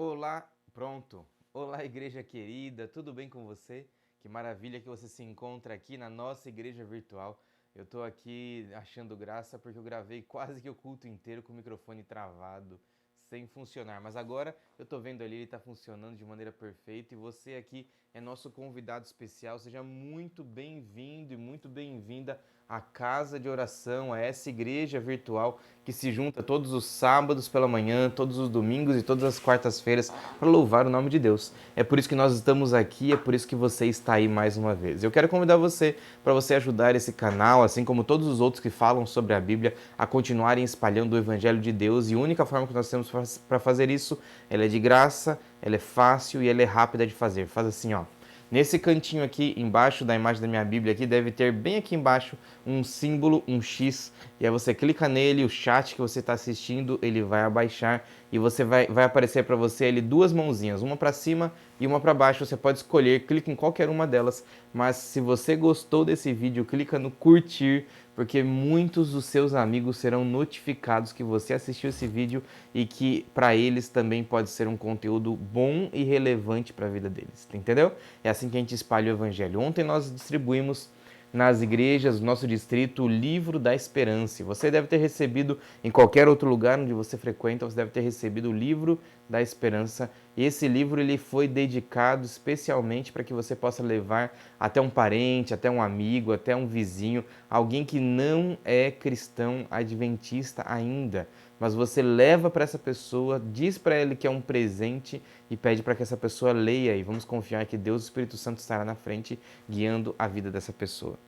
Olá, pronto. Olá, igreja querida, tudo bem com você? Que maravilha que você se encontra aqui na nossa igreja virtual. Eu tô aqui achando graça porque eu gravei quase que o culto inteiro com o microfone travado, sem funcionar. Mas agora eu tô vendo ali, ele tá funcionando de maneira perfeita e você aqui é nosso convidado especial. Seja muito bem-vindo e muito bem-vinda à casa de oração, a essa igreja virtual que se junta todos os sábados pela manhã, todos os domingos e todas as quartas-feiras para louvar o nome de Deus. É por isso que nós estamos aqui, é por isso que você está aí mais uma vez. Eu quero convidar você para você ajudar esse canal, assim como todos os outros que falam sobre a Bíblia, a continuarem espalhando o Evangelho de Deus. E a única forma que nós temos para fazer isso, ela é de graça, ela é fácil e ela é rápida de fazer. Faz assim, ó. Nesse cantinho aqui, embaixo da imagem da minha Bíblia aqui, deve ter bem aqui embaixo um símbolo, um X, e aí você clica nele, o chat que você está assistindo, ele vai abaixar e você vai aparecer para você ali duas mãozinhas, uma para cima e uma para baixo. Você pode escolher, clica em qualquer uma delas, mas se você gostou desse vídeo, clica no curtir, porque muitos dos seus amigos serão notificados que você assistiu esse vídeo e que para eles também pode ser um conteúdo bom e relevante para a vida deles, entendeu? É assim que a gente espalha o evangelho. Ontem nós distribuímos nas igrejas do nosso distrito o livro da esperança. Você deve ter recebido em qualquer outro lugar onde você frequenta, você deve ter recebido o livro da esperança. E esse livro ele foi dedicado especialmente para que você possa levar até um parente, até um amigo, até um vizinho, alguém que não é cristão adventista ainda, mas você leva para essa pessoa, diz para ele que é um presente e pede para que essa pessoa leia, e vamos confiar que Deus, o Espírito Santo, estará na frente guiando a vida dessa pessoa.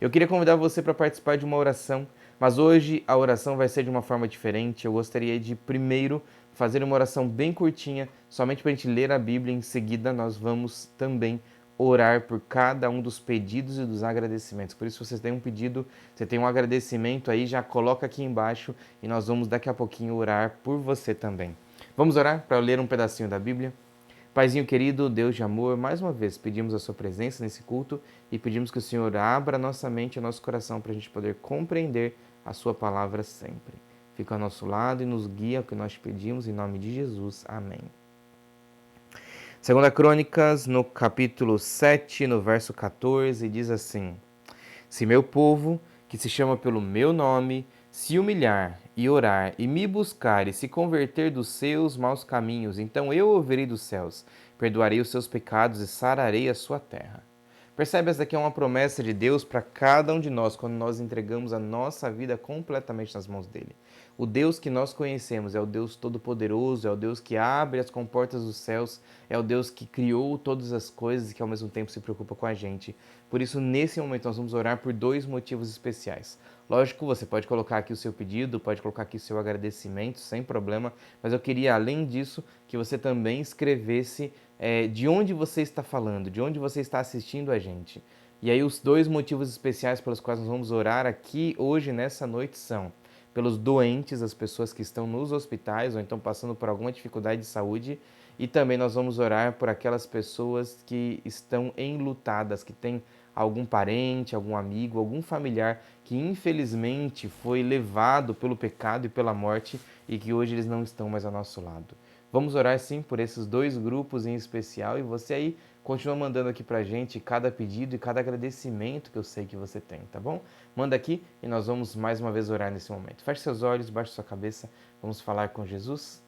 Eu queria convidar você para participar de uma oração, mas hoje a oração vai ser de uma forma diferente. Eu gostaria de primeiro fazer uma oração bem curtinha, somente para a gente ler a Bíblia. Em seguida, nós vamos também orar por cada um dos pedidos e dos agradecimentos. Por isso, se você tem um pedido, você tem um agradecimento aí, já coloca aqui embaixo e nós vamos daqui a pouquinho orar por você também. Vamos orar para ler um pedacinho da Bíblia? Paizinho querido, Deus de amor, mais uma vez pedimos a sua presença nesse culto e pedimos que o Senhor abra a nossa mente e o nosso coração para a gente poder compreender a sua palavra sempre. Fica ao nosso lado e nos guia o que nós te pedimos, em nome de Jesus. Amém. Segunda Crônicas, no capítulo 7, no verso 14, diz assim: Se meu povo, que se chama pelo meu nome, se humilhar e orar e me buscar e se converter dos seus maus caminhos, então eu ouvirei dos céus, perdoarei os seus pecados e sararei a sua terra. Percebe, essa aqui é uma promessa de Deus para cada um de nós quando nós entregamos a nossa vida completamente nas mãos dele. O Deus que nós conhecemos é o Deus Todo-Poderoso, é o Deus que abre as comportas dos céus, é o Deus que criou todas as coisas e que ao mesmo tempo se preocupa com a gente. Por isso, nesse momento, nós vamos orar por dois motivos especiais. Lógico, você pode colocar aqui o seu pedido, pode colocar aqui o seu agradecimento, sem problema, mas eu queria, além disso, que você também escrevesse de onde você está falando, de onde você está assistindo a gente. E aí, os dois motivos especiais pelos quais nós vamos orar aqui hoje, nessa noite, são pelos doentes, as pessoas que estão nos hospitais ou então passando por alguma dificuldade de saúde, e também nós vamos orar por aquelas pessoas que estão enlutadas, que têm algum parente, algum amigo, algum familiar que infelizmente foi levado pelo pecado e pela morte e que hoje eles não estão mais ao nosso lado. Vamos orar sim por esses dois grupos em especial e você aí continua mandando aqui pra gente cada pedido e cada agradecimento que eu sei que você tem, tá bom? Manda aqui e nós vamos mais uma vez orar nesse momento. Feche seus olhos, baixe sua cabeça, vamos falar com Jesus.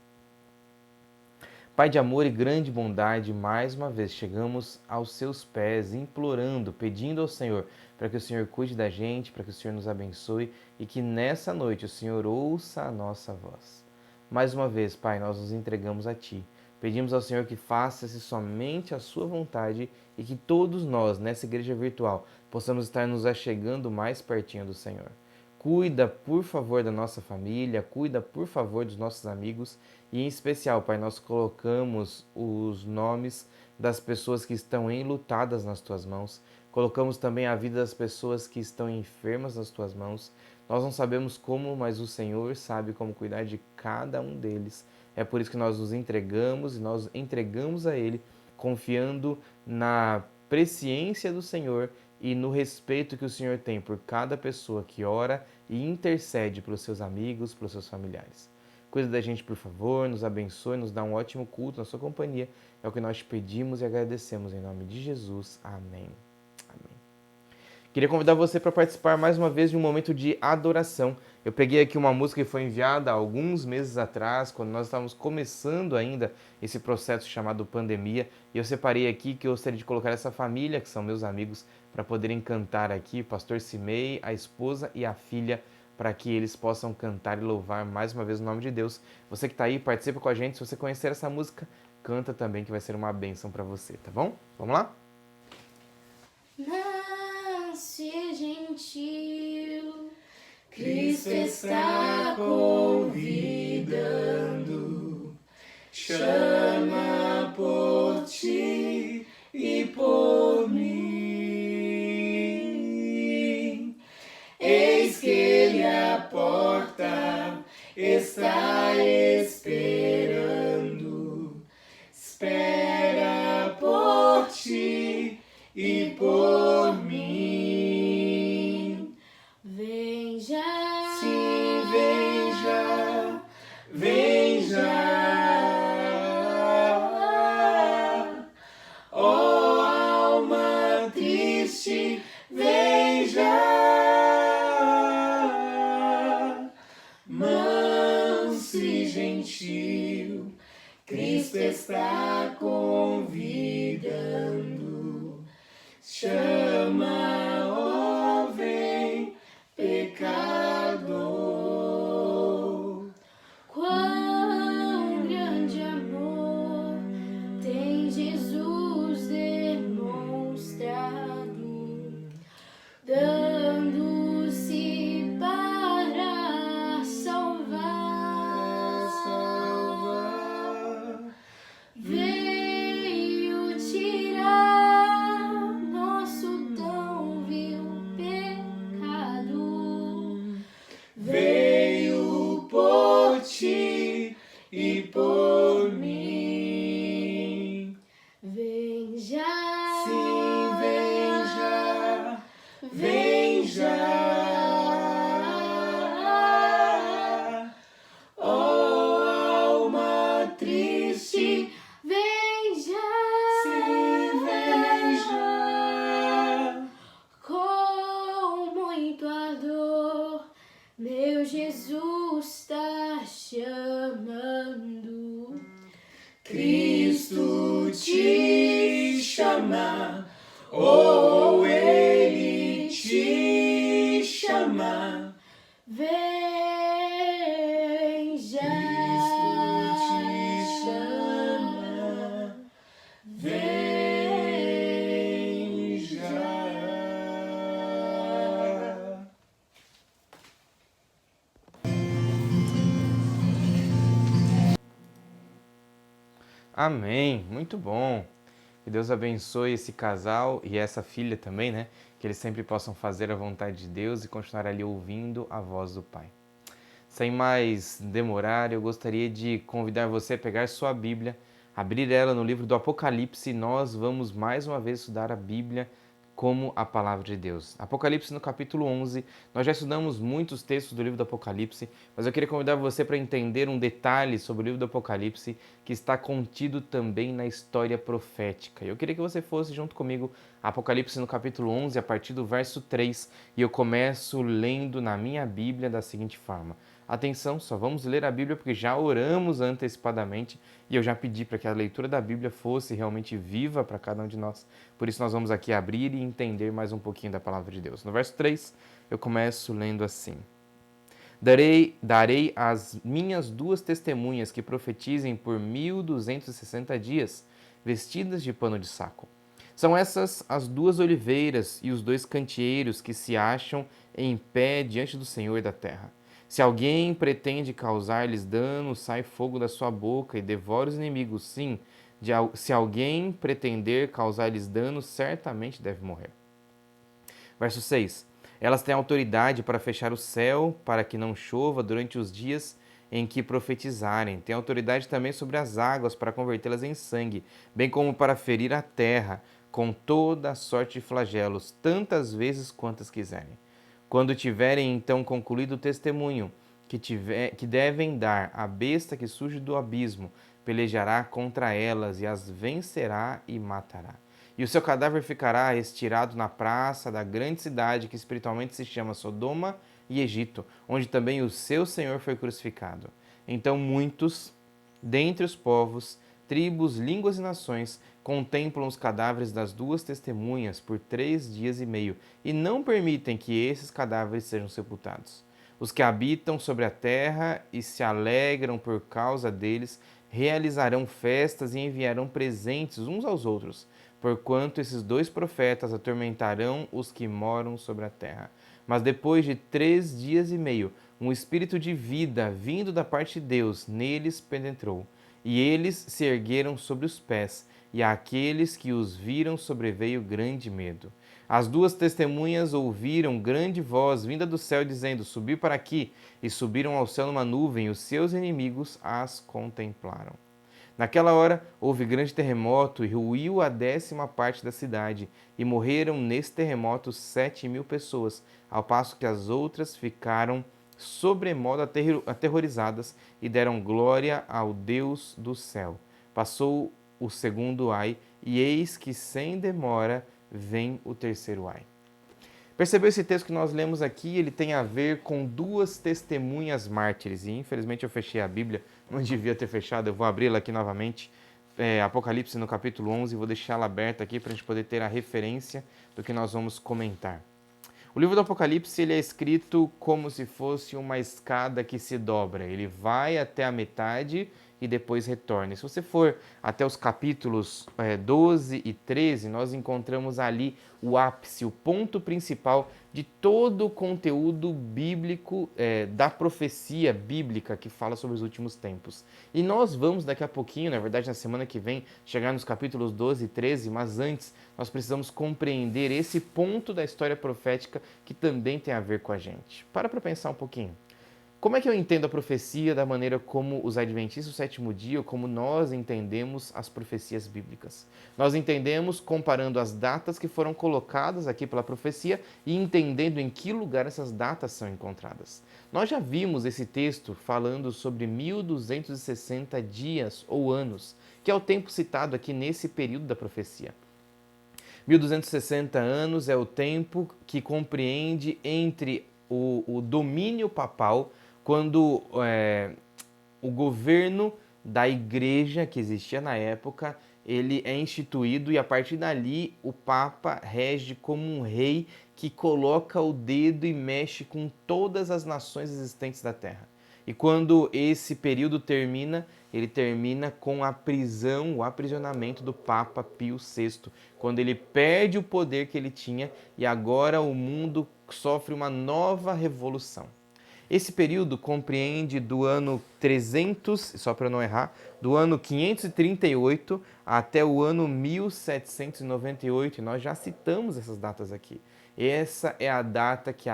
Pai de amor e grande bondade, mais uma vez chegamos aos seus pés, implorando, pedindo ao Senhor para que o Senhor cuide da gente, para que o Senhor nos abençoe e que nessa noite o Senhor ouça a nossa voz. Mais uma vez, Pai, nós nos entregamos a Ti. Pedimos ao Senhor que faça-se somente a Sua vontade e que todos nós, nessa igreja virtual, possamos estar nos achegando mais pertinho do Senhor. Cuida, por favor, da nossa família, cuida, por favor, dos nossos amigos e, em especial, Pai, nós colocamos os nomes das pessoas que estão enlutadas nas Tuas mãos, colocamos também a vida das pessoas que estão enfermas nas Tuas mãos. Nós não sabemos como, mas o Senhor sabe como cuidar de cada um deles. É por isso que nós nos entregamos e nós entregamos a Ele, confiando na presciência do Senhor e no respeito que o Senhor tem por cada pessoa que ora e intercede pelos seus amigos, pelos seus familiares. Cuida da gente, por favor, nos abençoe, nos dá um ótimo culto na sua companhia. É o que nós te pedimos e agradecemos em nome de Jesus. Amém. Amém. Queria convidar você para participar mais uma vez de um momento de adoração. Eu peguei aqui uma música que foi enviada há alguns meses atrás, quando nós estávamos começando ainda esse processo chamado pandemia, e eu separei aqui que eu gostaria de colocar essa família, que são meus amigos, para poderem cantar aqui, o pastor Simei, a esposa e a filha, para que eles possam cantar e louvar mais uma vez o nome de Deus. Você que está aí, participa com a gente. Se você conhecer essa música, canta também, que vai ser uma bênção para você, tá bom? Vamos lá? Nasce gentil, Cristo está convidando, chama por ti e por mim. Eis que ele à porta está esperando, espera por ti e por mim. Vem já, sim, vem já, vem já. Ó alma triste, vem já. Manso e gentil, Cristo está convidando. Chama, ó, vem, pecador. Quão grande amor tem Jesus demonstrado, dando-se para salvar. Veio tirar nosso tão vil pecado, veio por ti e por mim. Vem já, sim, vem já, vem já. Ó alma triste, vem já, sim, vem já. Com muito ardor, meu Jesus está chamando. Cristo te chama, ou ele te chama. Vem já, Cristo te chama, vem já. Amém, muito bom. Que Deus abençoe esse casal e essa filha também, né? Que eles sempre possam fazer a vontade de Deus e continuar ali ouvindo a voz do Pai. Sem mais demorar, eu gostaria de convidar você a pegar sua Bíblia, abrir ela no livro do Apocalipse e nós vamos mais uma vez estudar a Bíblia como a palavra de Deus. Apocalipse no capítulo 11, nós já estudamos muitos textos do livro do Apocalipse, mas eu queria convidar você para entender um detalhe sobre o livro do Apocalipse que está contido também na história profética. Eu queria que você fosse junto comigo a Apocalipse no capítulo 11, a partir do verso 3, e eu começo lendo na minha Bíblia da seguinte forma. Atenção, só vamos ler a Bíblia porque já oramos antecipadamente e eu já pedi para que a leitura da Bíblia fosse realmente viva para cada um de nós. Por isso nós vamos aqui abrir e entender mais um pouquinho da palavra de Deus. No verso 3, eu começo lendo assim. Darei às minhas duas testemunhas que profetizem por 1260 dias, vestidas de pano de saco. São essas as duas oliveiras e os dois candeeiros que se acham em pé diante do Senhor da terra. Se alguém pretende causar-lhes dano, sai fogo da sua boca e devora os inimigos. Sim, se alguém pretender causar-lhes dano, certamente deve morrer. Verso 6. Elas têm autoridade para fechar o céu, para que não chova durante os dias em que profetizarem. Têm autoridade também sobre as águas, para convertê-las em sangue, bem como para ferir a terra com toda a sorte de flagelos, tantas vezes quantas quiserem. Quando tiverem então concluído o testemunho, que devem dar à besta que surge do abismo, pelejará contra elas e as vencerá e matará. E o seu cadáver ficará estirado na praça da grande cidade que espiritualmente se chama Sodoma e Egito, onde também o seu Senhor foi crucificado. Então muitos, dentre os povos, tribos, línguas e nações, contemplam os cadáveres das duas testemunhas por 3 dias e meio e não permitem que esses cadáveres sejam sepultados. Os que habitam sobre a terra e se alegram por causa deles realizarão festas e enviarão presentes uns aos outros, porquanto esses dois profetas atormentarão os que moram sobre a terra. Mas depois de 3 dias e meio, um espírito de vida vindo da parte de Deus neles penetrou, e eles se ergueram sobre os pés, e àqueles que os viram sobreveio grande medo. As duas testemunhas ouviram grande voz vinda do céu, dizendo: Subi para aqui. E subiram ao céu numa nuvem, e os seus inimigos as contemplaram. Naquela hora houve grande terremoto e ruiu a 10ª parte da cidade, e morreram nesse terremoto 7.000 pessoas, ao passo que as outras ficaram sobremodo aterrorizadas e deram glória ao Deus do céu. Passou o segundo ai, e eis que sem demora vem o terceiro ai. Percebeu esse texto que nós lemos aqui? Ele tem a ver com duas testemunhas mártires. E infelizmente eu fechei a Bíblia, não devia ter fechado, eu vou abri-la aqui novamente. Apocalipse no capítulo 11, vou deixá-la aberta aqui para a gente poder ter a referência do que nós vamos comentar. O livro do Apocalipse ele é escrito como se fosse uma escada que se dobra. Ele vai até a metade e depois retorna. E se você for até os capítulos 12 e 13, nós encontramos ali o ápice, o ponto principal de todo o conteúdo bíblico, da profecia bíblica que fala sobre os últimos tempos. E nós vamos daqui a pouquinho, na verdade na semana que vem, chegar nos capítulos 12 e 13, mas antes nós precisamos compreender esse ponto da história profética que também tem a ver com a gente. Para pensar um pouquinho. Como é que eu entendo a profecia da maneira como os adventistas do sétimo dia, ou como nós entendemos as profecias bíblicas? Nós entendemos comparando as datas que foram colocadas aqui pela profecia e entendendo em que lugar essas datas são encontradas. Nós já vimos esse texto falando sobre 1260 dias ou anos, que é o tempo citado aqui nesse período da profecia. 1260 anos é o tempo que compreende entre o domínio papal, quando o governo da igreja que existia na época, ele é instituído e a partir dali o Papa rege como um rei que coloca o dedo e mexe com todas as nações existentes da Terra. E quando esse período termina, ele termina com a prisão, o aprisionamento do Papa Pio VI, quando ele perde o poder que ele tinha e agora o mundo sofre uma nova revolução. Esse período compreende do ano 300, só para não errar, do ano 538 até o ano 1798, e nós já citamos essas datas aqui. Essa é a data que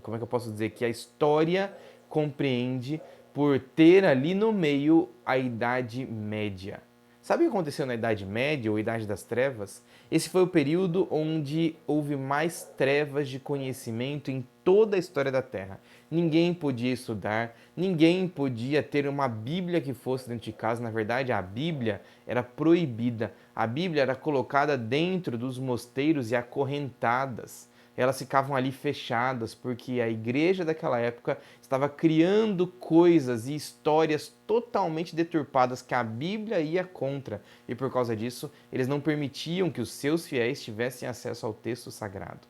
como é que eu posso dizer, que a história compreende por ter ali no meio a Idade Média. Sabe o que aconteceu na Idade Média, ou Idade das Trevas? Esse foi o período onde houve mais trevas de conhecimento em toda a história da Terra. Ninguém podia estudar, ninguém podia ter uma Bíblia que fosse dentro de casa. Na verdade, a Bíblia era proibida. A Bíblia era colocada dentro dos mosteiros e acorrentadas. Elas ficavam ali fechadas porque a igreja daquela época estava criando coisas e histórias totalmente deturpadas que a Bíblia ia contra, e por causa disso eles não permitiam que os seus fiéis tivessem acesso ao texto sagrado.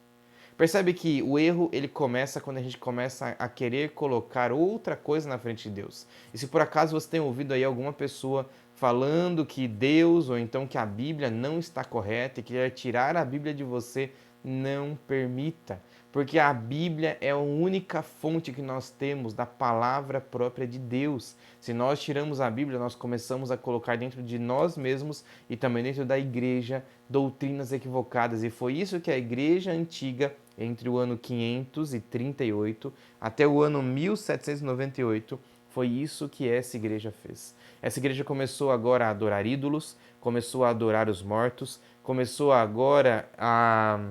Percebe que o erro ele começa quando a gente começa a querer colocar outra coisa na frente de Deus. E se por acaso você tem ouvido aí alguma pessoa falando que Deus ou então que a Bíblia não está correta e quer tirar a Bíblia de você, não permita, porque a Bíblia é a única fonte que nós temos da palavra própria de Deus. Se nós tiramos a Bíblia, nós começamos a colocar dentro de nós mesmos e também dentro da igreja doutrinas equivocadas, e foi isso que a igreja antiga, entre o ano 538 até o ano 1798, foi isso que essa igreja fez. Essa igreja começou agora a adorar ídolos, começou a adorar os mortos, começou agora a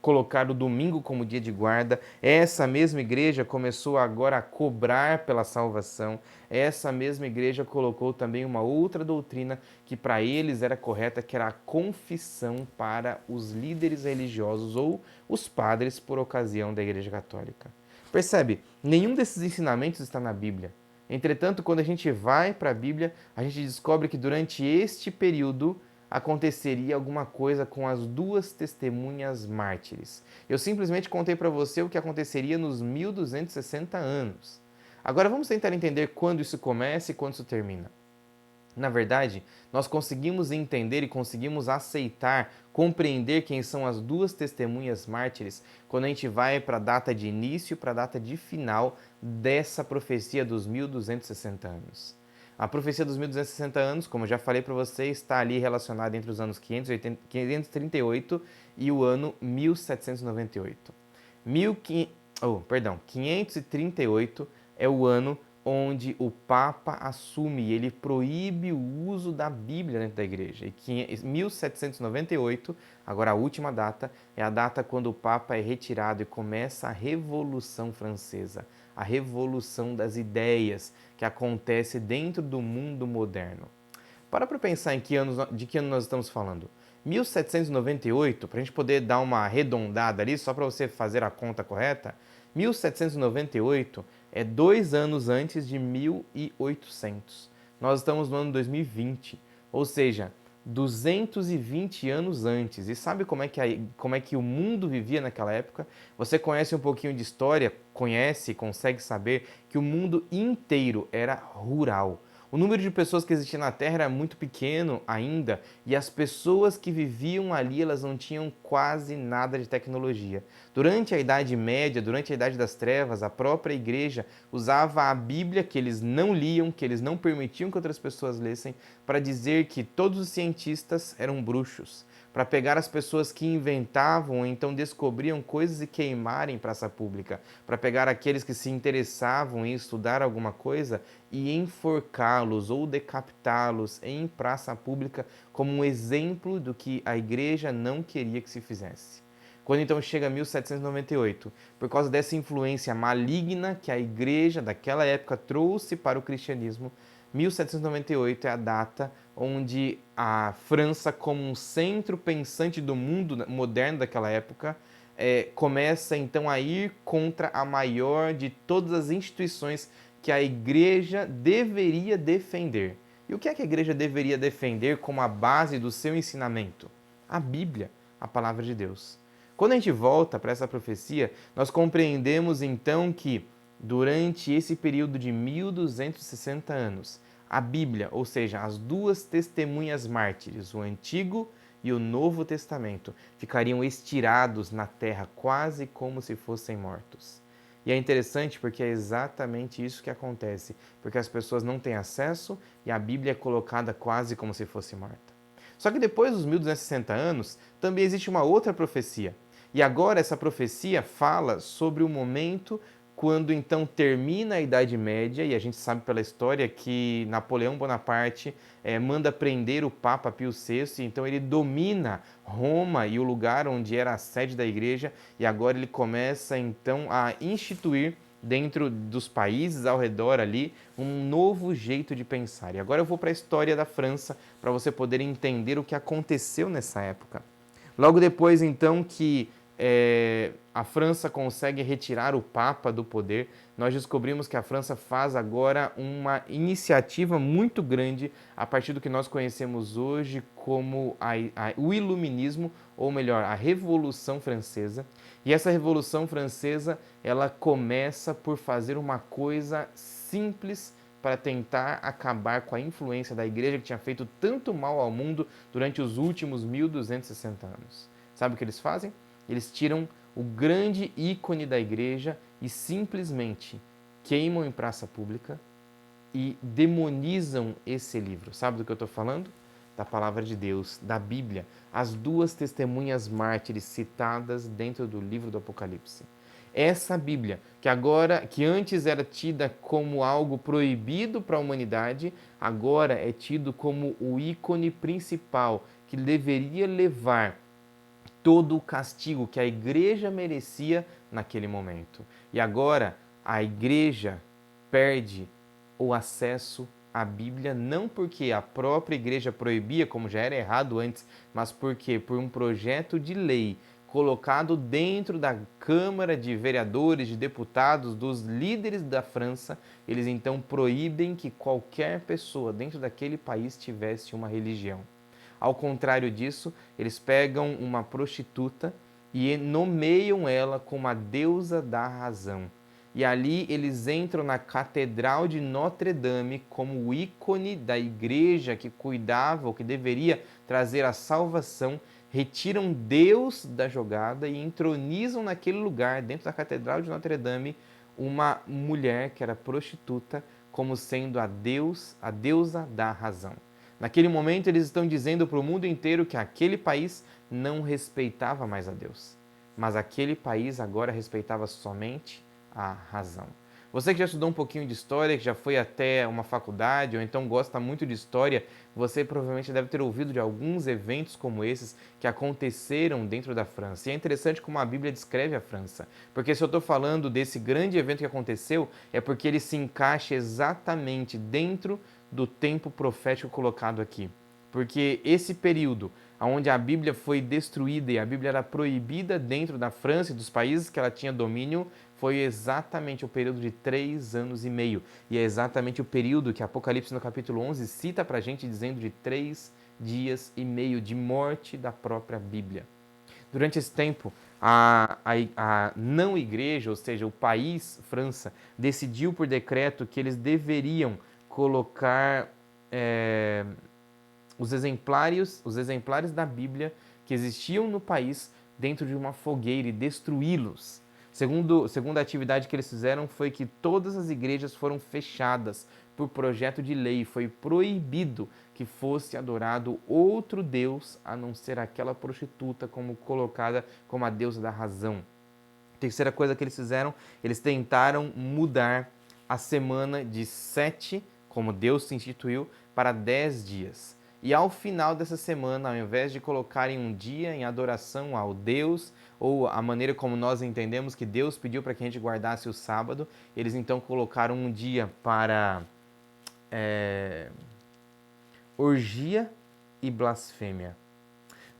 colocar o domingo como dia de guarda. Essa mesma igreja começou agora a cobrar pela salvação. Essa mesma igreja colocou também uma outra doutrina que para eles era correta, que era a confissão para os líderes religiosos ou os padres por ocasião da Igreja Católica. Percebe? Nenhum desses ensinamentos está na Bíblia. Entretanto, quando a gente vai para a Bíblia, a gente descobre que durante este período aconteceria alguma coisa com as duas testemunhas mártires. Eu simplesmente contei para você o que aconteceria nos 1260 anos. Agora vamos tentar entender quando isso começa e quando isso termina. Na verdade, nós conseguimos entender e conseguimos aceitar, compreender quem são as duas testemunhas mártires quando a gente vai para a data de início e para a data de final dessa profecia dos 1260 anos. A profecia dos 1260 anos, como eu já falei para você, está ali relacionada entre os anos 538 e o ano 1798. 538 é o ano onde o Papa assume e ele proíbe o uso da Bíblia dentro da igreja. E 1798, agora a última data, é a data quando o Papa é retirado e começa a Revolução Francesa, a revolução das ideias que acontece dentro do mundo moderno. Para pensar de que ano nós estamos falando. 1798, para a gente poder dar uma arredondada ali, só para você fazer a conta correta, 1798 é 2 anos antes de 1800. Nós estamos no ano 2020, ou seja, 220 anos antes. E sabe como é que o mundo vivia naquela época? Você conhece um pouquinho de história, consegue saber que o mundo inteiro era rural. O número de pessoas que existia na Terra era muito pequeno ainda e as pessoas que viviam ali, elas não tinham quase nada de tecnologia. Durante a Idade Média, durante a Idade das Trevas, a própria igreja usava a Bíblia, que eles não liam, que eles não permitiam que outras pessoas lessem, para dizer que todos os cientistas eram bruxos, para pegar as pessoas que inventavam ou então descobriam coisas e queimarem em praça pública, para pegar aqueles que se interessavam em estudar alguma coisa e enforcá-los ou decapitá-los em praça pública como um exemplo do que a igreja não queria que se fizesse. Quando então chega 1798, por causa dessa influência maligna que a igreja daquela época trouxe para o cristianismo, 1798 é a data onde a França, como um centro pensante do mundo moderno daquela época, começa então a ir contra a maior de todas as instituições que a igreja deveria defender. E o que é que a igreja deveria defender como a base do seu ensinamento? A Bíblia, a palavra de Deus. Quando a gente volta para essa profecia, nós compreendemos então que durante esse período de 1260 anos, a Bíblia, ou seja, as duas testemunhas mártires, o Antigo e o Novo Testamento, ficariam estirados na terra quase como se fossem mortos. E é interessante porque é exatamente isso que acontece, porque as pessoas não têm acesso e a Bíblia é colocada quase como se fosse morta. Só que depois dos 1260 anos, também existe uma outra profecia. E agora essa profecia fala sobre o momento quando então termina a Idade Média, e a gente sabe pela história que Napoleão Bonaparte manda prender o Papa Pio VI, então ele domina Roma e o lugar onde era a sede da igreja, e agora ele começa então a instituir dentro dos países ao redor ali um novo jeito de pensar. E agora eu vou para a história da França para você poder entender o que aconteceu nessa época. Logo depois então que a França consegue retirar o Papa do poder, nós descobrimos que a França faz agora uma iniciativa muito grande a partir do que nós conhecemos hoje como o Iluminismo, ou melhor, a Revolução Francesa. E essa Revolução Francesa, ela começa por fazer uma coisa simples para tentar acabar com a influência da igreja que tinha feito tanto mal ao mundo durante os últimos 1260 anos. Sabe o que eles fazem? Eles tiram o grande ícone da igreja e simplesmente queimam em praça pública e demonizam esse livro. Sabe do que eu estou falando? Da palavra de Deus, da Bíblia, as duas testemunhas mártires citadas dentro do livro do Apocalipse. Essa Bíblia, que antes era tida como algo proibido para a humanidade, agora é tido como o ícone principal que deveria levar todo o castigo que a igreja merecia naquele momento. E agora a igreja perde o acesso à Bíblia, não porque a própria igreja proibia, como já era errado antes, mas porque por um projeto de lei colocado dentro da Câmara de Vereadores, de deputados, dos líderes da França, eles então proíbem que qualquer pessoa dentro daquele país tivesse uma religião. Ao contrário disso, eles pegam uma prostituta e nomeiam ela como a deusa da razão. E ali eles entram na Catedral de Notre Dame como o ícone da igreja que cuidava ou que deveria trazer a salvação, retiram Deus da jogada e entronizam naquele lugar, dentro da Catedral de Notre Dame, uma mulher que era prostituta como sendo a deusa da razão. Naquele momento eles estão dizendo para o mundo inteiro que aquele país não respeitava mais a Deus, mas aquele país agora respeitava somente a razão. Você que já estudou um pouquinho de história, que já foi até uma faculdade ou então gosta muito de história, você provavelmente deve ter ouvido de alguns eventos como esses que aconteceram dentro da França. E é interessante como a Bíblia descreve a França, porque se eu estou falando desse grande evento que aconteceu, é porque ele se encaixa exatamente dentro do tempo profético colocado aqui. Porque esse período onde a Bíblia foi destruída e a Bíblia era proibida dentro da França e dos países que ela tinha domínio, foi exatamente o período de 3 anos e meio. E é exatamente o período que Apocalipse no capítulo 11 cita para a gente dizendo de 3 dias e meio de morte da própria Bíblia. Durante esse tempo, a não igreja, ou seja, o país França, decidiu por decreto que eles deveriam colocar os exemplares da Bíblia que existiam no país dentro de uma fogueira e destruí-los. Segunda atividade que eles fizeram foi que todas as igrejas foram fechadas por projeto de lei. Foi proibido que fosse adorado outro Deus a não ser aquela prostituta como colocada como a deusa da razão. Terceira coisa que eles fizeram, eles tentaram mudar a semana de 7, como Deus se instituiu, para 10 dias. E ao final dessa semana, ao invés de colocarem um dia em adoração ao Deus, ou a maneira como nós entendemos que Deus pediu para que a gente guardasse o sábado, eles então colocaram um dia para orgia e blasfêmia.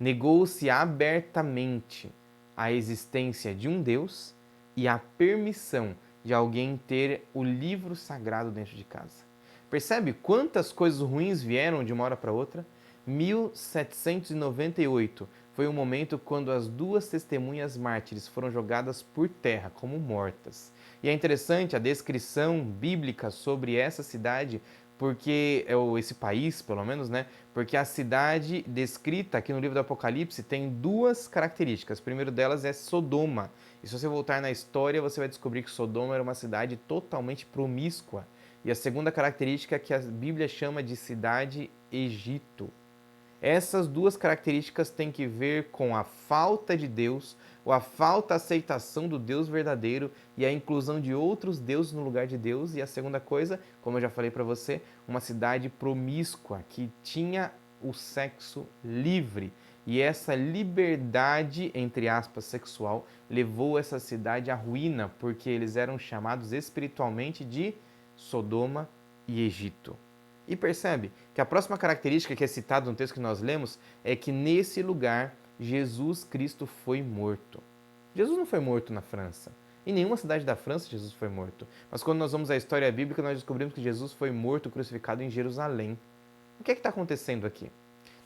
Negou-se abertamente a existência de um Deus e a permissão de alguém ter o livro sagrado dentro de casa. Percebe quantas coisas ruins vieram de uma hora para outra? 1798 foi o momento quando as 2 testemunhas mártires foram jogadas por terra como mortas. E é interessante a descrição bíblica sobre essa cidade, porque ou esse país, pelo menos, né? Porque a cidade descrita aqui no livro do Apocalipse tem 2 características. O primeiro delas é Sodoma. E se você voltar na história, você vai descobrir que Sodoma era uma cidade totalmente promíscua. E a segunda característica é que a Bíblia chama de cidade Egito. Essas 2 características têm que ver com a falta de Deus, ou a falta de aceitação do Deus verdadeiro e a inclusão de outros deuses no lugar de Deus. E a segunda coisa, como eu já falei para você, uma cidade promíscua, que tinha o sexo livre. E essa liberdade, entre aspas, sexual, levou essa cidade à ruína, porque eles eram chamados espiritualmente de Sodoma e Egito. E percebe que a próxima característica que é citada no texto que nós lemos é que nesse lugar Jesus Cristo foi morto. Jesus não foi morto na França. Em nenhuma cidade da França Jesus foi morto. Mas quando nós vamos à história bíblica, nós descobrimos que Jesus foi morto, crucificado em Jerusalém. O que é que está acontecendo aqui?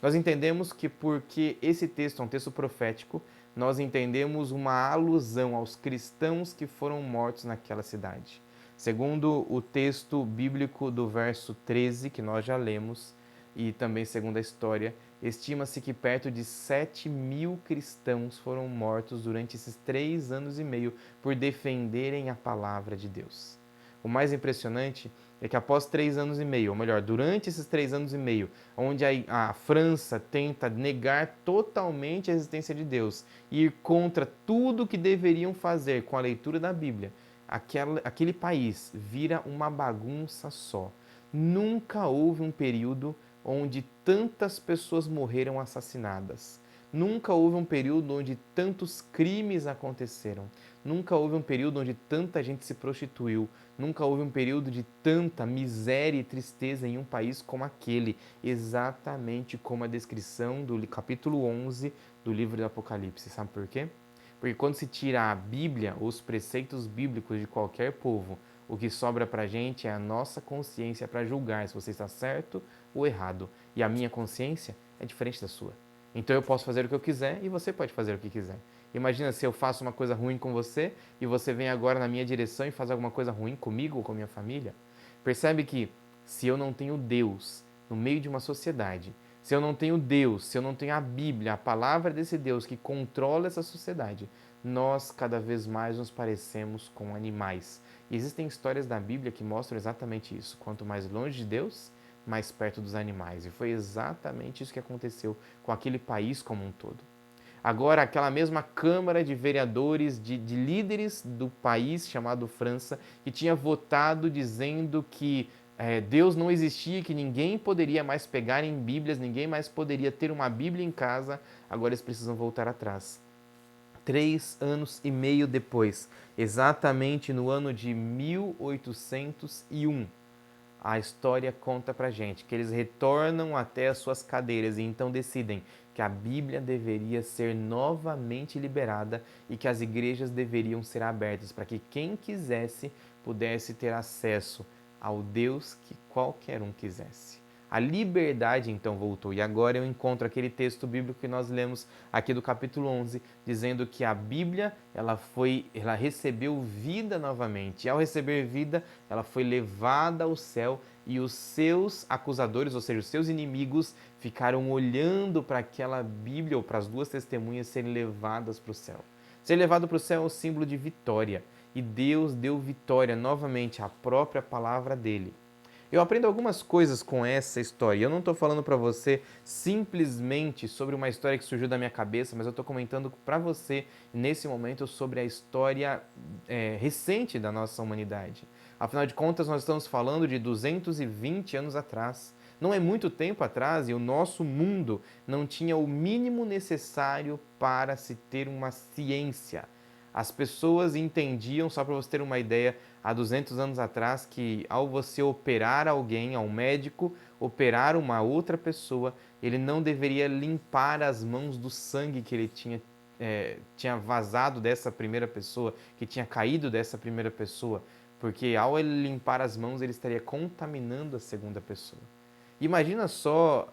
Nós entendemos que porque esse texto é um texto profético, nós entendemos uma alusão aos cristãos que foram mortos naquela cidade. Segundo o texto bíblico do verso 13, que nós já lemos, e também segundo a história, estima-se que perto de 7.000 cristãos foram mortos durante esses 3 anos e meio por defenderem a palavra de Deus. O mais impressionante é que após 3 anos e meio, ou melhor, durante esses 3 anos e meio, onde a França tenta negar totalmente a existência de Deus e ir contra tudo que deveriam fazer com a leitura da Bíblia, aquele país vira uma bagunça só. Nunca houve um período onde tantas pessoas morreram assassinadas. Nunca houve um período onde tantos crimes aconteceram. Nunca houve um período onde tanta gente se prostituiu. Nunca houve um período de tanta miséria e tristeza em um país como aquele. Exatamente como a descrição do capítulo 11 do livro do Apocalipse. Sabe por quê? Porque quando se tira a Bíblia, os preceitos bíblicos de qualquer povo, o que sobra para a gente é a nossa consciência para julgar se você está certo ou errado. E a minha consciência é diferente da sua. Então eu posso fazer o que eu quiser e você pode fazer o que quiser. Imagina se eu faço uma coisa ruim com você e você vem agora na minha direção e faz alguma coisa ruim comigo ou com a minha família. Percebe que se eu não tenho Deus no meio de uma sociedade, se eu não tenho Deus, se eu não tenho a Bíblia, a palavra desse Deus que controla essa sociedade, nós cada vez mais nos parecemos com animais. E existem histórias da Bíblia que mostram exatamente isso. Quanto mais longe de Deus, mais perto dos animais. E foi exatamente isso que aconteceu com aquele país como um todo. Agora, aquela mesma Câmara de Vereadores, de líderes do país chamado França, que tinha votado dizendo que Deus não existia, que ninguém poderia mais pegar em Bíblias, ninguém mais poderia ter uma Bíblia em casa, agora eles precisam voltar atrás. 3 anos e meio depois, exatamente no ano de 1801, a história conta pra gente que eles retornam até as suas cadeiras e então decidem que a Bíblia deveria ser novamente liberada e que as igrejas deveriam ser abertas para que quem quisesse pudesse ter acesso ao Deus que qualquer um quisesse. A liberdade então voltou e agora eu encontro aquele texto bíblico que nós lemos aqui do capítulo 11, dizendo que a Bíblia ela recebeu vida novamente. E ao receber vida, ela foi levada ao céu e os seus acusadores, ou seja, os seus inimigos, ficaram olhando para aquela Bíblia ou para as duas testemunhas serem levadas para o céu. Ser levado para o céu é um símbolo de vitória e Deus deu vitória novamente à própria palavra dele. Eu aprendo algumas coisas com essa história. Eu não estou falando para você simplesmente sobre uma história que surgiu da minha cabeça, mas eu estou comentando para você, nesse momento, sobre a história recente da nossa humanidade. Afinal de contas, nós estamos falando de 220 anos atrás. Não é muito tempo atrás e o nosso mundo não tinha o mínimo necessário para se ter uma ciência. As pessoas entendiam, só para você ter uma ideia, há 200 anos atrás, que ao você operar alguém, ao médico operar uma outra pessoa, ele não deveria limpar as mãos do sangue que ele tinha vazado dessa primeira pessoa, que tinha caído dessa primeira pessoa, porque ao ele limpar as mãos, ele estaria contaminando a segunda pessoa. Imagina só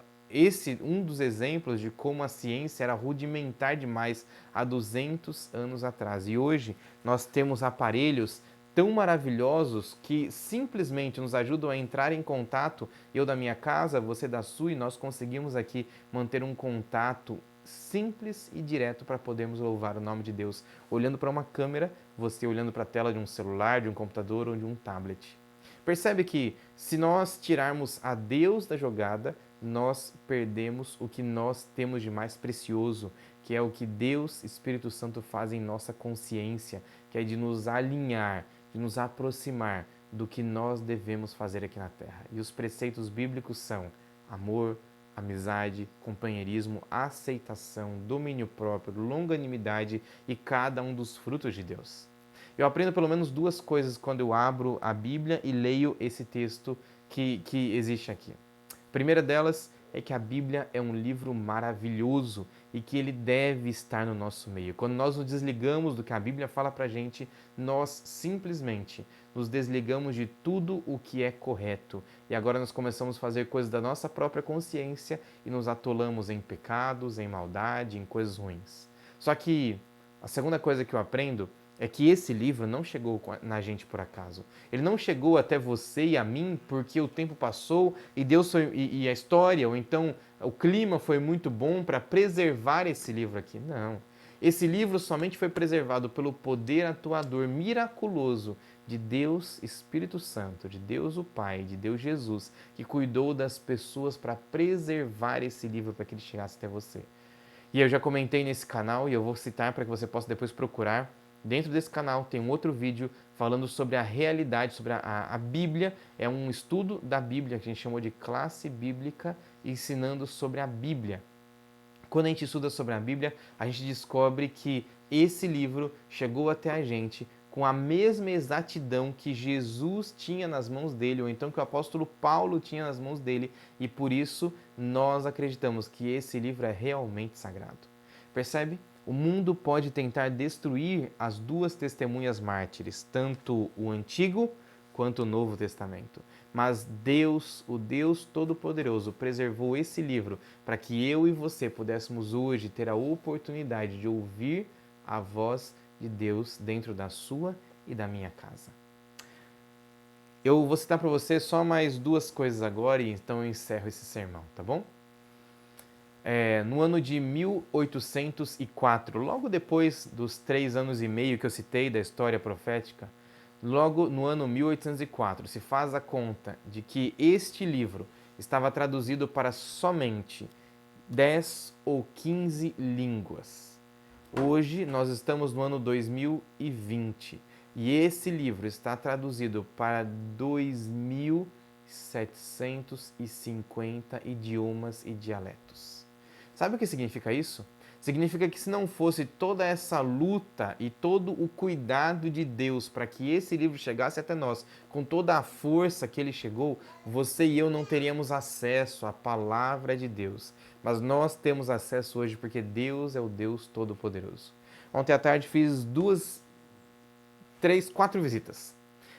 um dos exemplos de como a ciência era rudimentar demais há 200 anos atrás. E hoje nós temos aparelhos tão maravilhosos que simplesmente nos ajudam a entrar em contato, eu da minha casa, você da sua, e nós conseguimos aqui manter um contato simples e direto para podermos louvar o nome de Deus, olhando para uma câmera, você olhando para a tela de um celular, de um computador ou de um tablet. Percebe que se nós tirarmos a Deus da jogada, nós perdemos o que nós temos de mais precioso, que é o que Deus, Espírito Santo, faz em nossa consciência, que é de nos alinhar, de nos aproximar do que nós devemos fazer aqui na Terra. E os preceitos bíblicos são amor, amizade, companheirismo, aceitação, domínio próprio, longanimidade e cada um dos frutos de Deus. Eu aprendo pelo menos duas coisas quando eu abro a Bíblia e leio esse texto que existe aqui. A primeira delas é que a Bíblia é um livro maravilhoso e que ele deve estar no nosso meio. Quando nós nos desligamos do que a Bíblia fala pra gente, nós simplesmente nos desligamos de tudo o que é correto. E agora nós começamos a fazer coisas da nossa própria consciência e nos atolamos em pecados, em maldade, em coisas ruins. Só que a segunda coisa que eu aprendo é que esse livro não chegou na gente por acaso. Ele não chegou até você e a mim porque o tempo passou e Deus e a história, ou então o clima foi muito bom para preservar esse livro aqui. Não. Esse livro somente foi preservado pelo poder atuador miraculoso de Deus Espírito Santo, de Deus o Pai, de Deus Jesus, que cuidou das pessoas para preservar esse livro para que ele chegasse até você. E eu já comentei nesse canal e eu vou citar para que você possa depois procurar. Dentro desse canal tem um outro vídeo falando sobre a realidade, sobre a Bíblia. É um estudo da Bíblia que a gente chamou de classe bíblica, ensinando sobre a Bíblia. Quando a gente estuda sobre a Bíblia, a gente descobre que esse livro chegou até a gente com a mesma exatidão que Jesus tinha nas mãos dele, ou então que o apóstolo Paulo tinha nas mãos dele, e por isso nós acreditamos que esse livro é realmente sagrado. Percebe? O mundo pode tentar destruir as duas testemunhas mártires, tanto o Antigo quanto o Novo Testamento. Mas Deus, o Deus Todo-Poderoso, preservou esse livro para que eu e você pudéssemos hoje ter a oportunidade de ouvir a voz de Deus dentro da sua e da minha casa. Eu vou citar para você só mais duas coisas agora e então eu encerro esse sermão, tá bom? No ano de 1804, logo depois dos 3 anos e meio que eu citei da história profética, logo no ano 1804, se faz a conta de que este livro estava traduzido para somente 10 ou 15 línguas. Hoje nós estamos no ano 2020 e esse livro está traduzido para 2.750 idiomas e dialetos. Sabe o que significa isso? Significa que se não fosse toda essa luta e todo o cuidado de Deus para que esse livro chegasse até nós, com toda a força que ele chegou, você e eu não teríamos acesso à palavra de Deus. Mas nós temos acesso hoje porque Deus é o Deus Todo-Poderoso. Ontem à tarde fiz 4 visitas.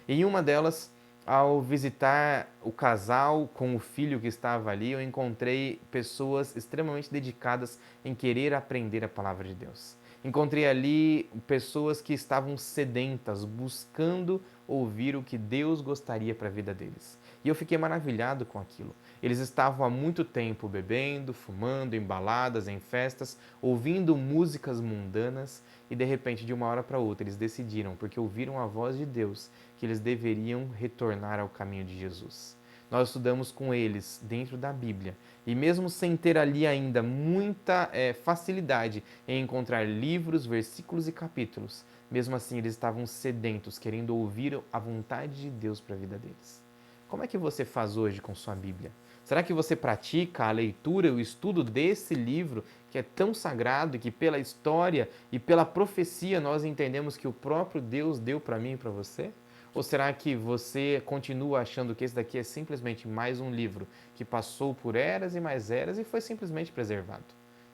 Em uma delas, ao visitar o casal com o filho que estava ali, eu encontrei pessoas extremamente dedicadas em querer aprender a palavra de Deus. Encontrei ali pessoas que estavam sedentas, buscando ouvir o que Deus gostaria para a vida deles. E eu fiquei maravilhado com aquilo. Eles estavam há muito tempo bebendo, fumando, em baladas, em festas, ouvindo músicas mundanas e de repente, de uma hora para outra, eles decidiram, porque ouviram a voz de Deus, que eles deveriam retornar ao caminho de Jesus. Nós estudamos com eles dentro da Bíblia e mesmo sem ter ali ainda muita facilidade em encontrar livros, versículos e capítulos, mesmo assim eles estavam sedentos, querendo ouvir a vontade de Deus para a vida deles. Como é que você faz hoje com sua Bíblia? Será que você pratica a leitura e o estudo desse livro que é tão sagrado e que pela história e pela profecia nós entendemos que o próprio Deus deu para mim e para você? Ou será que você continua achando que esse daqui é simplesmente mais um livro que passou por eras e mais eras e foi simplesmente preservado?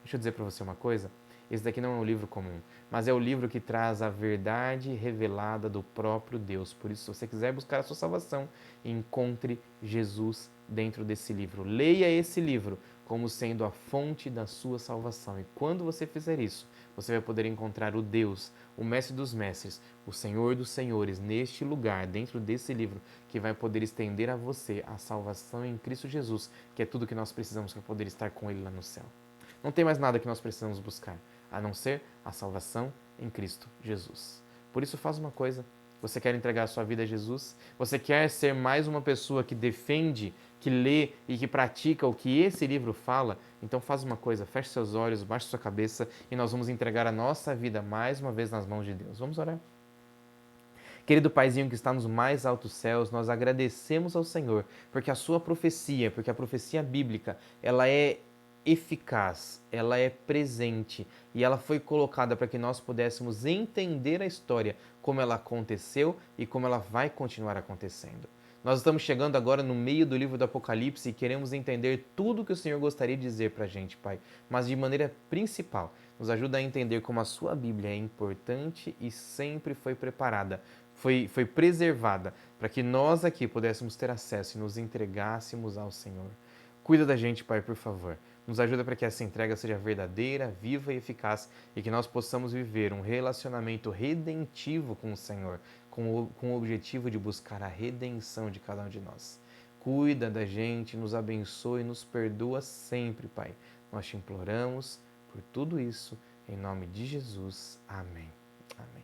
Deixa eu dizer para você uma coisa. Esse daqui não é um livro comum, mas é o livro que traz a verdade revelada do próprio Deus. Por isso, se você quiser buscar a sua salvação, encontre Jesus dentro desse livro. Leia esse livro como sendo a fonte da sua salvação. E quando você fizer isso, você vai poder encontrar o Deus, o Mestre dos Mestres, o Senhor dos Senhores, neste lugar, dentro desse livro, que vai poder estender a você a salvação em Cristo Jesus, que é tudo que nós precisamos para poder estar com Ele lá no céu. Não tem mais nada que nós precisamos buscar, a não ser a salvação em Cristo Jesus. Por isso, faz uma coisa. Você quer entregar a sua vida a Jesus? Você quer ser mais uma pessoa que defende, que lê e que pratica o que esse livro fala? Então faz uma coisa, feche seus olhos, baixe sua cabeça e nós vamos entregar a nossa vida mais uma vez nas mãos de Deus. Vamos orar? Querido Paizinho que está nos mais altos céus, nós agradecemos ao Senhor, porque a sua profecia, porque a profecia bíblica, ela é eficaz, ela é presente e ela foi colocada para que nós pudéssemos entender a história, como ela aconteceu e como ela vai continuar acontecendo. Nós estamos chegando agora no meio do livro do Apocalipse e queremos entender tudo que o Senhor gostaria de dizer para a gente, Pai. Mas de maneira principal, nos ajuda a entender como a sua Bíblia é importante e sempre foi preparada, foi preservada, para que nós aqui pudéssemos ter acesso e nos entregássemos ao Senhor. Cuida da gente, Pai, por favor. Nos ajuda para que essa entrega seja verdadeira, viva e eficaz e que nós possamos viver um relacionamento redentivo com o Senhor, com o objetivo de buscar a redenção de cada um de nós. Cuida da gente, nos abençoe e nos perdoa sempre, Pai. Nós te imploramos por tudo isso, em nome de Jesus. Amém. Amém.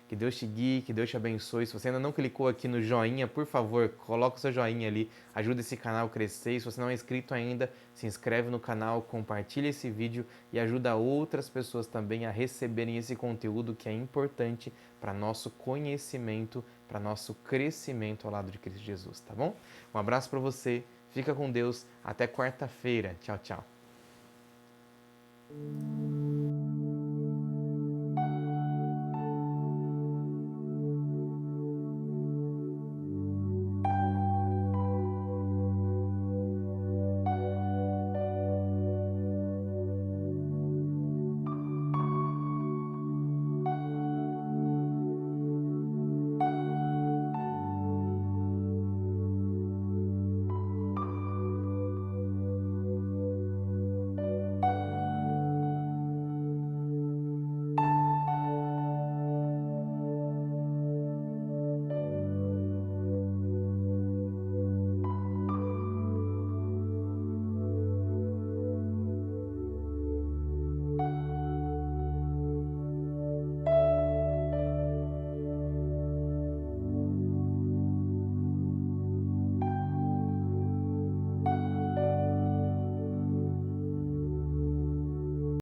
Que Deus te guie, que Deus te abençoe. Se você ainda não clicou aqui no joinha, por favor, coloca o seu joinha ali, ajuda esse canal a crescer. E se você não é inscrito ainda, se inscreve no canal, compartilha esse vídeo e ajuda outras pessoas também a receberem esse conteúdo que é importante para nosso conhecimento, para nosso crescimento ao lado de Cristo Jesus, tá bom? Um abraço para você, fica com Deus, até quarta-feira. Tchau, tchau.